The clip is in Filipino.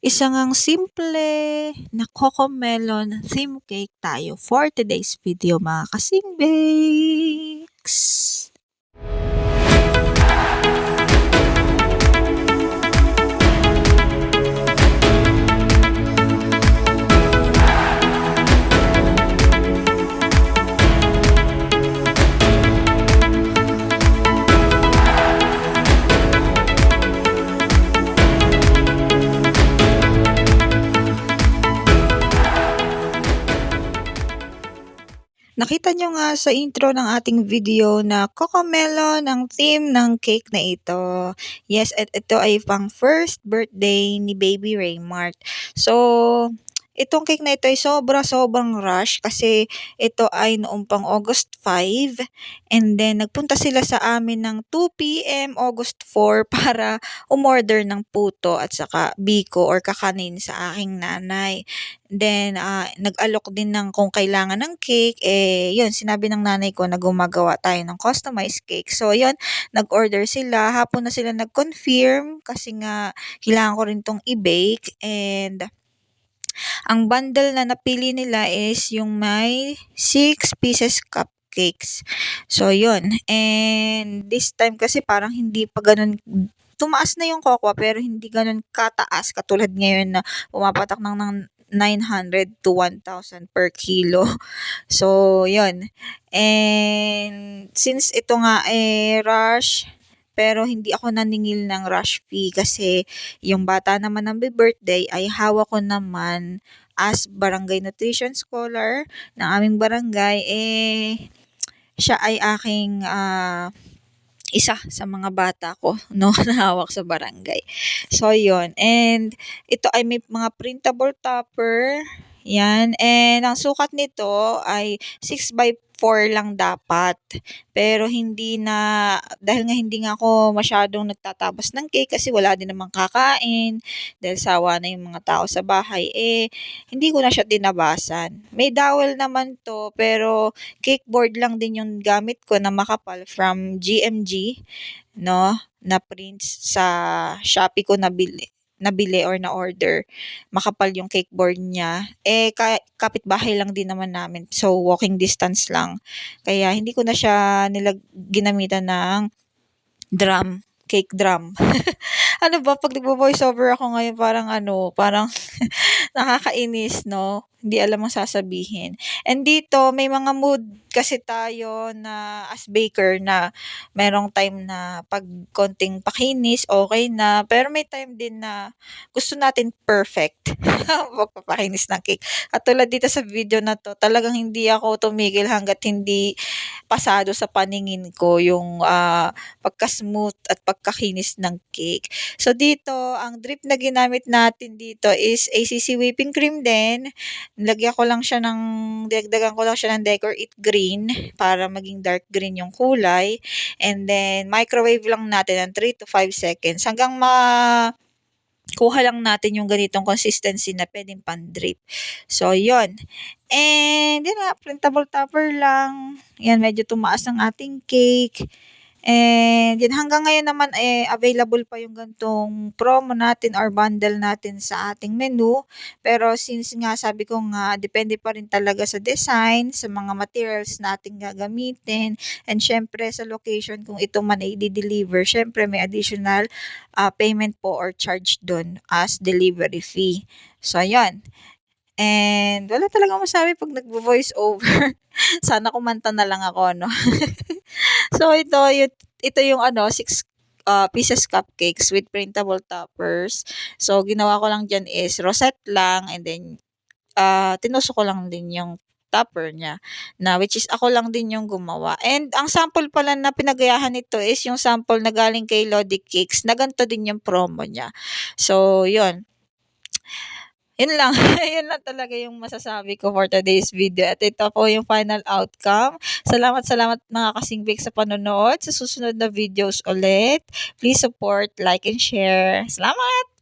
Isa ngang simple na cocomelon theme cake tayo for today's video mga kasing-bakes! Nakita nyo nga sa intro ng ating video na cocomelon ang theme ng cake na ito. Yes, at ito ay pang first birthday ni Baby Raymart. So, itong cake na ito ay sobrang rush kasi ito ay noong pang August 5 and then nagpunta sila sa amin ng 2 p.m. August 4 para umorder ng puto at saka biko or kakanin sa aking nanay. Then, nag-alok din ng kung kailangan ng cake, yun, sinabi ng nanay ko na gumagawa tayo ng customized cake. So, yun, nag-order sila. Hapon na sila nag-confirm kasi nga kailangan ko rin tong i-bake. And, ang bundle na napili nila is yung may 6 pieces cupcakes. So, yun. And, this time kasi parang hindi pa ganun tumaas na yung cocoa pero hindi ganun kataas katulad ngayon na pumapatak ng 900 to 1,000 per kilo. So, yun. And, since ito nga rush, pero hindi ako naningil ng rush fee kasi yung bata naman ng birthday ay hawak ko naman as barangay nutrition scholar ng aming barangay. Siya ay aking isa sa mga bata ko, no, na hawak sa barangay. So, yun. And, ito ay may mga printable topper. Yan. And, ang sukat nito ay 6x4 lang dapat. Pero, dahil nga hindi nga ako masyadong nagtatabas ng cake kasi wala din namang kakain. Dahil sawa na yung mga tao sa bahay, hindi ko na siya tinabasan. May dowel naman to, pero cake board lang din yung gamit ko na makapal from GMG, no, na prints sa Shopee ko nabili or na-order. Makapal yung cake board niya. Kapitbahay lang din naman namin. So, walking distance lang. Kaya, hindi ko na siya ginamitan ng cake drum. Ano ba, pag nagvo-voice over ako ngayon, parang nakakainis, no? Hindi alam ang sasabihin. And dito, may mga mood kasi tayo na as baker na merong time na pag konting pakinis, okay na. Pero may time din na gusto natin perfect pagpapakinis ng cake. At tulad dito sa video na to, talagang hindi ako tumigil hanggat hindi pasado sa paningin ko yung pagka-smooth at pagkakinis ng cake. So, dito, ang drip na ginamit natin dito is ACC whipping cream din. Dagdagan ko lang siya ng Decor It Green para maging dark green yung kulay. And then, microwave lang natin ng 3 to 5 seconds hanggang kuha lang natin yung ganitong consistency na pwedeng pan-drip. So, yon. And, yun nga, printable topper lang. Yan, medyo tumaas ang ating cake. And yun, hanggang ngayon naman available pa yung gantong promo natin or bundle natin sa ating menu. Pero since nga sabi ko nga, depende pa rin talaga sa design, sa mga materials natin gagamitin, and syempre sa location kung ito man ay i-deliver, syempre may additional payment po or charge dun as delivery fee. So, yun. And wala talaga masabi pag nagvo-voice over. Sana kumanta na lang ako, no? So, ito yung 6 pieces cupcakes with printable toppers. So, ginawa ko lang dyan is rosette lang and then tinuso ko lang din yung topper niya na which is ako lang din yung gumawa. And ang sample pala na pinagayahan nito is yung sample na galing kay Lodi Cakes na ganito din yung promo niya. So, yun. Yun lang. Yun lang talaga yung masasabi ko for today's video. At ito po yung final outcome. Salamat mga kasing-bake sa panonood. Sa susunod na videos ulit, please support, like, and share. Salamat!